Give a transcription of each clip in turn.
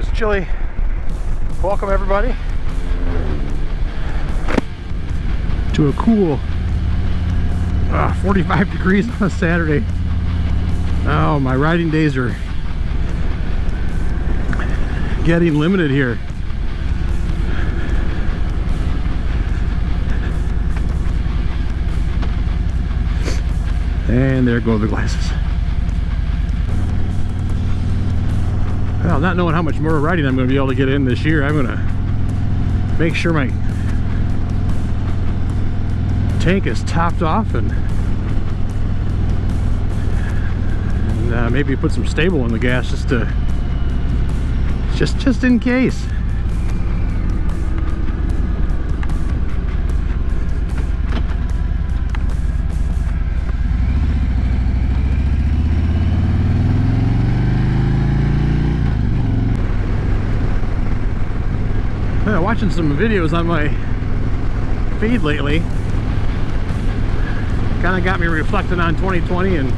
it's chilly. Welcome everybody to a cool 45 degrees on a Saturday. Oh, my riding days are getting limited here. And there go the glasses. Well, not knowing how much more riding I'm going to be able to get in this year, I'm going to make sure my tank is topped off and maybe put some stable in the gas just in case. Watching some videos on my feed lately kind of got me reflecting on 2020 and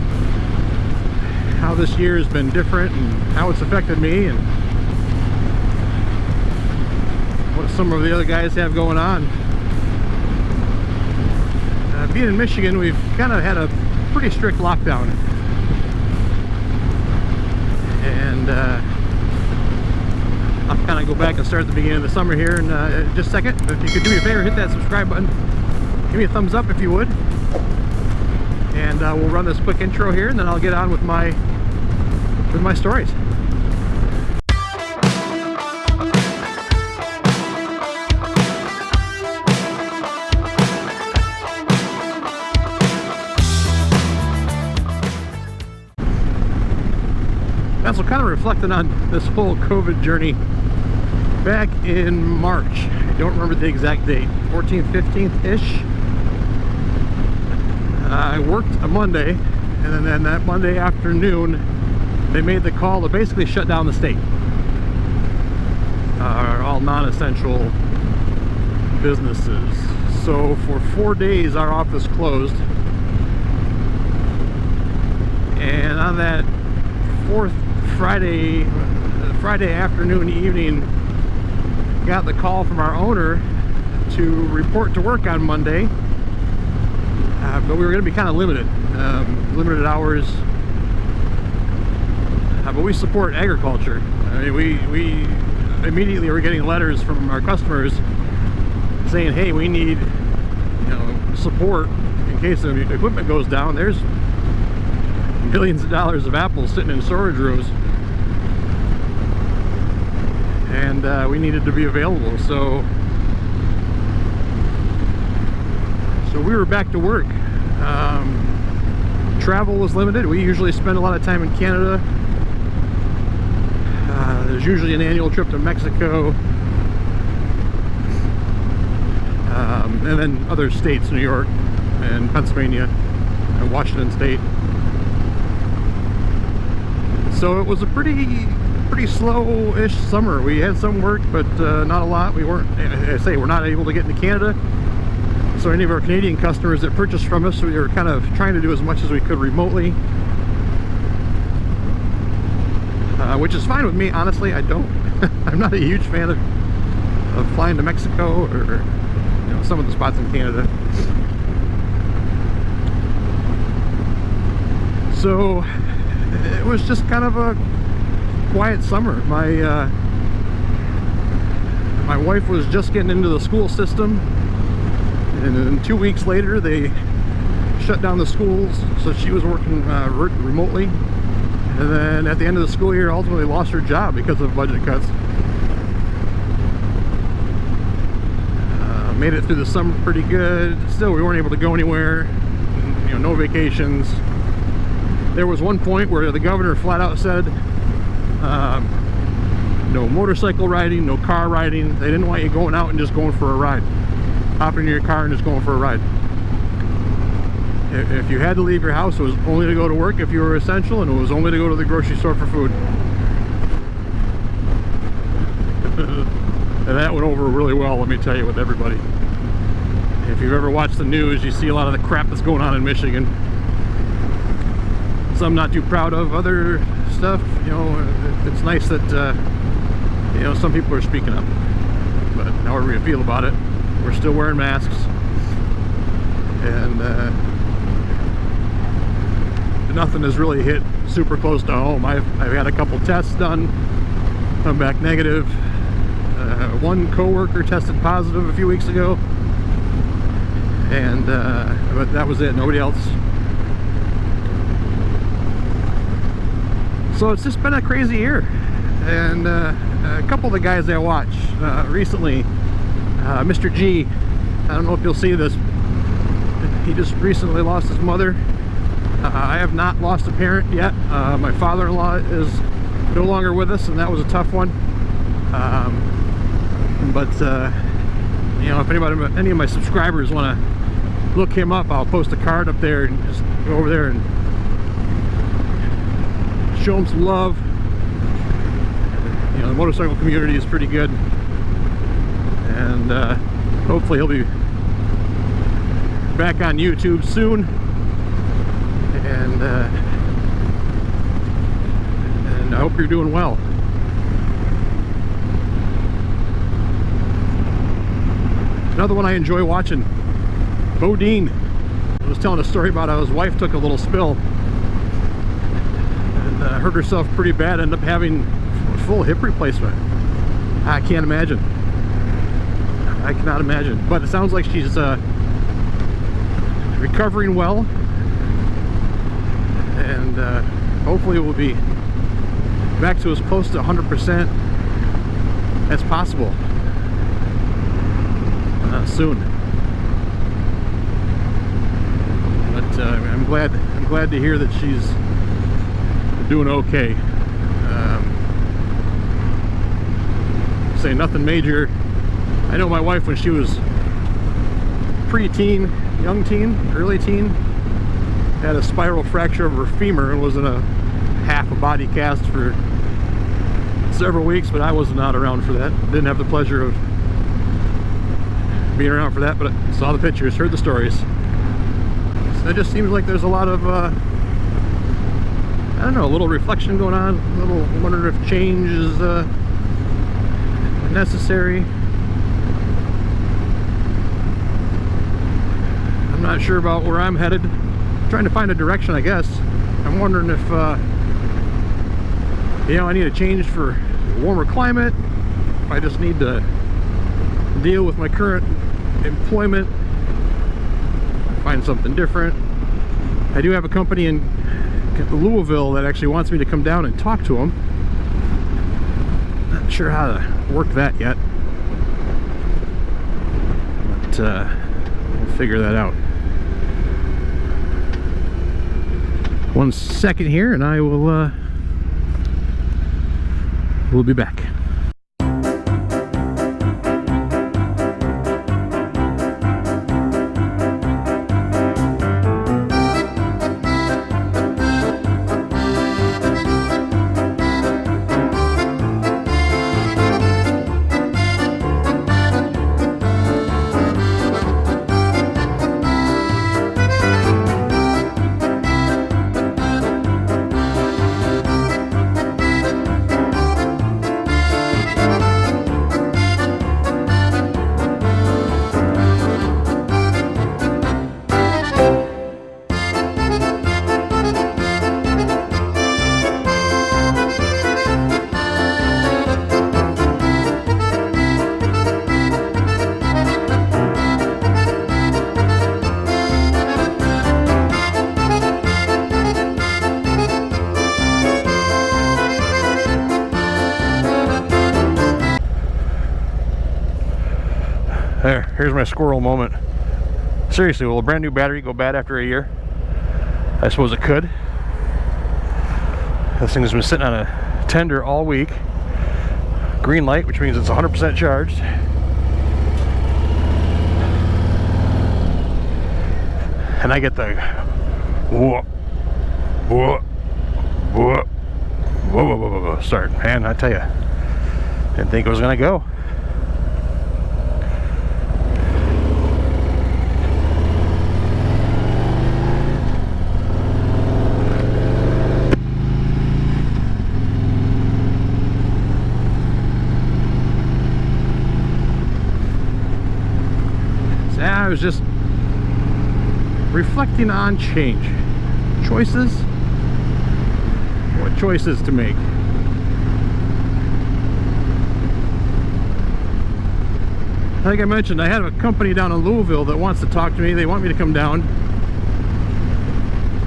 how this year has been different and how it's affected me and what some of the other guys have going on. Being in Michigan, we've kind of had a pretty strict lockdown, and I'll kind of go back and start at the beginning of the summer here in just a second. If you could do me a favor, hit that subscribe button, give me a thumbs up if you would, and we'll run this quick intro here, and then I'll get on with my stories. So kind of reflecting on this whole COVID journey back in March. I don't remember the exact date, 14th, 15th-ish. I worked a Monday, and then that Monday afternoon, they made the call to basically shut down the state. All non-essential businesses. So for 4 days, our office closed. And on that Friday afternoon, evening, got the call from our owner to report to work on Monday, but we were going to be kind of limited limited hours, but we support agriculture. I mean, we immediately were getting letters from our customers saying, hey, we need support in case the equipment goes down. There's millions of dollars of apples sitting in storage rooms, and we needed to be available, so we were back to work. Travel was limited. We usually spend a lot of time in Canada. There's usually an annual trip to Mexico, and then other states, New York and Pennsylvania and Washington State. So it was a pretty slow-ish summer. We had some work, but not a lot. We weren't, we're not able to get into Canada. So any of our Canadian customers that purchased from us, we were kind of trying to do as much as we could remotely, which is fine with me, honestly. I'm not a huge fan of flying to Mexico or some of the spots in Canada. So it was just kind of a quiet summer. My wife was just getting into the school system, and then 2 weeks later they shut down the schools, so she was working remotely, and then at the end of the school year ultimately lost her job because of budget cuts. Made it through the summer pretty good. Still, we weren't able to go anywhere, no vacations. There was one point where the governor flat out said no motorcycle riding, no car riding. They didn't want you going out and just going for a ride, hopping in your car and just going for a ride. If you had to leave your house, it was only to go to work if you were essential, and it was only to go to the grocery store for food. And that went over really well, let me tell you, with everybody. If you've ever watched the news, you see a lot of the crap that's going on in Michigan. Some not too proud of, other stuff, it's nice that you know, some people are speaking up. But however you feel about it, we're still wearing masks. And nothing has really hit super close to home. I've had a couple tests done, come back negative. One coworker tested positive a few weeks ago, and but that was it. Nobody else. So it's just been a crazy year. And a couple of the guys I watch recently, Mr. G, I don't know if you'll see this, he just recently lost his mother. I have not lost a parent yet. My father-in-law is no longer with us, and that was a tough one. But you know, if any of my subscribers want to look him up, I'll post a card up there and just go over there and show him some love. You know, the motorcycle community is pretty good, and hopefully he'll be back on YouTube soon. And I hope you're doing well. Another one I enjoy watching, Bodine. I was telling a story about how his wife took a little spill and hurt herself pretty bad, ended up having a full hip replacement. I can't imagine. I cannot imagine. But it sounds like she's recovering well, and hopefully we'll be back to as close to 100% as possible soon. But I'm glad to hear that she's doing okay. Say nothing major. I know my wife, when she was pre-teen, young teen, early teen, had a spiral fracture of her femur and was in a half a body cast for several weeks, but I wasn't out around for that. Didn't have the pleasure of being around for that, but I saw the pictures, heard the stories. So it just seems like there's a lot of I don't know, a little reflection going on, a little wondering if change is necessary. I'm not sure about where I'm headed. Trying to find a direction, I guess. I'm wondering if you know, I need a change for a warmer climate, if I just need to deal with my current employment, find something different. I do have a company in Louisville that actually wants me to come down and talk to them. Not sure how to work that yet, but we'll figure that out. One second here and I will we'll be back. Here's my squirrel moment. Seriously, will a brand new battery go bad after a year? I suppose it could. This thing's been sitting on a tender all week. Green light, which means it's 100% charged. And I get the whoop, whoop, whoop, whoa, whoa, whoa, whoa, start. Man, I tell you, didn't think it was gonna go. I was just reflecting on change. Choices. What choices to make. Like I mentioned, I have a company down in Louisville that wants to talk to me. They want me to come down.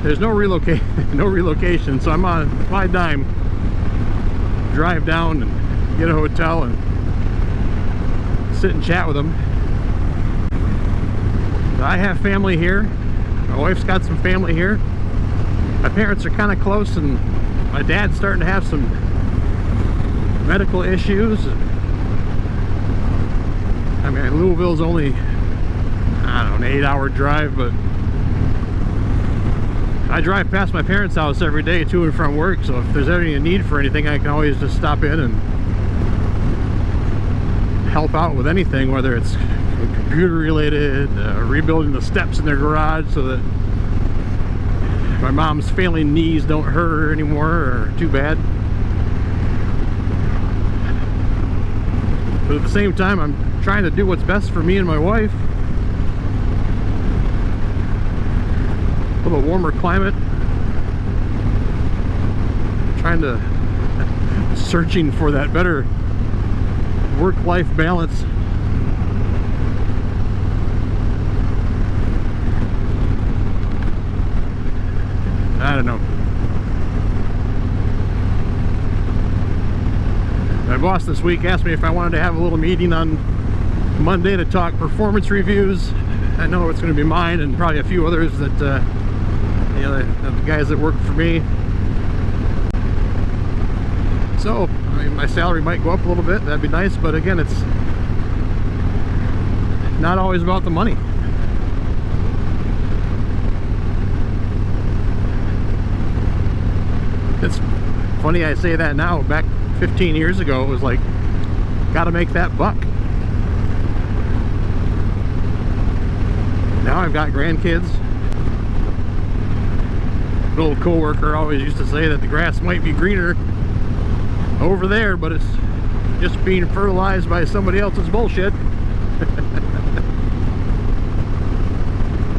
There's no relocation, so I'm on my dime. Drive down and get a hotel and sit and chat with them. I have family here. My wife's got some family here. My parents are kind of close, and my dad's starting to have some medical issues. I mean, Louisville's only, I don't know, an 8-hour drive, but I drive past my parents' house every day to and from work, so if there's any need for anything, I can always just stop in and help out with anything, whether it's computer related, rebuilding the steps in their garage so that my mom's failing knees don't hurt her anymore or too bad. But at the same time, I'm trying to do what's best for me and my wife. A little warmer climate. Searching for that better work-life balance. I don't know. My boss this week asked me if I wanted to have a little meeting on Monday to talk performance reviews. I know it's going to be mine and probably a few others that you know, the guys that work for me. So I mean, my salary might go up a little bit. That'd be nice, but again, it's not always about the money. It's funny I say that now. Back 15 years ago, it was like, gotta make that buck. Now I've got grandkids. An old co-worker always used to say that the grass might be greener over there, but it's just being fertilized by somebody else's bullshit.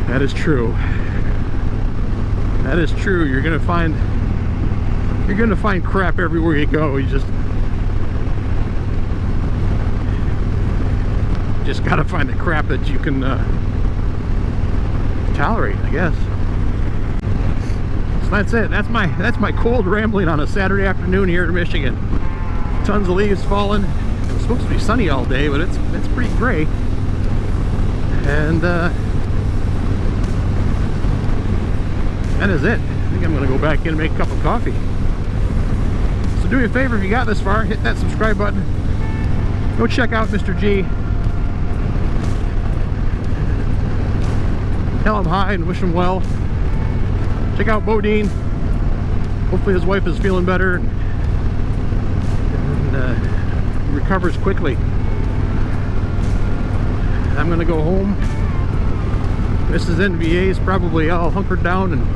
That is true. That is true. You're gonna find crap everywhere you go. You just gotta find the crap that you can tolerate, I guess. So that's it. That's my cold rambling on a Saturday afternoon here in Michigan. Tons of leaves falling. It was supposed to be sunny all day, but it's pretty gray. And that is it. I think I'm gonna go back in and make a cup of coffee. So do me a favor, if you got this far, hit that subscribe button. Go check out Mr. G. Tell him hi and wish him well. Check out Bodine. Hopefully his wife is feeling better and recovers quickly. I'm gonna go home. Mrs. NVA is probably all hunkered down and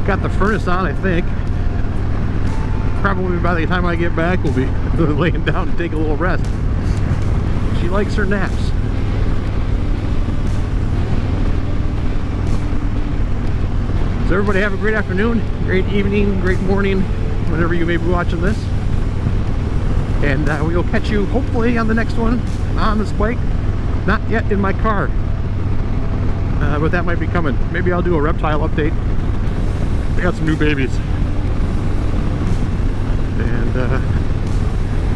got the furnace on, I think. Probably by the time I get back, we'll be laying down and take a little rest. She likes her naps. So everybody have a great afternoon, great evening, great morning, whenever you may be watching this. And we will catch you hopefully on the next one on this bike. Not yet in my car, but that might be coming. Maybe I'll do a reptile update. I got some new babies, and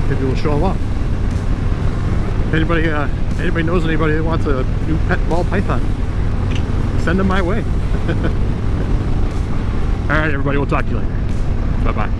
maybe we'll show them off. Anybody knows anybody that wants a new pet ball python, send them my way. All right, everybody, we'll talk to you later. Bye-bye.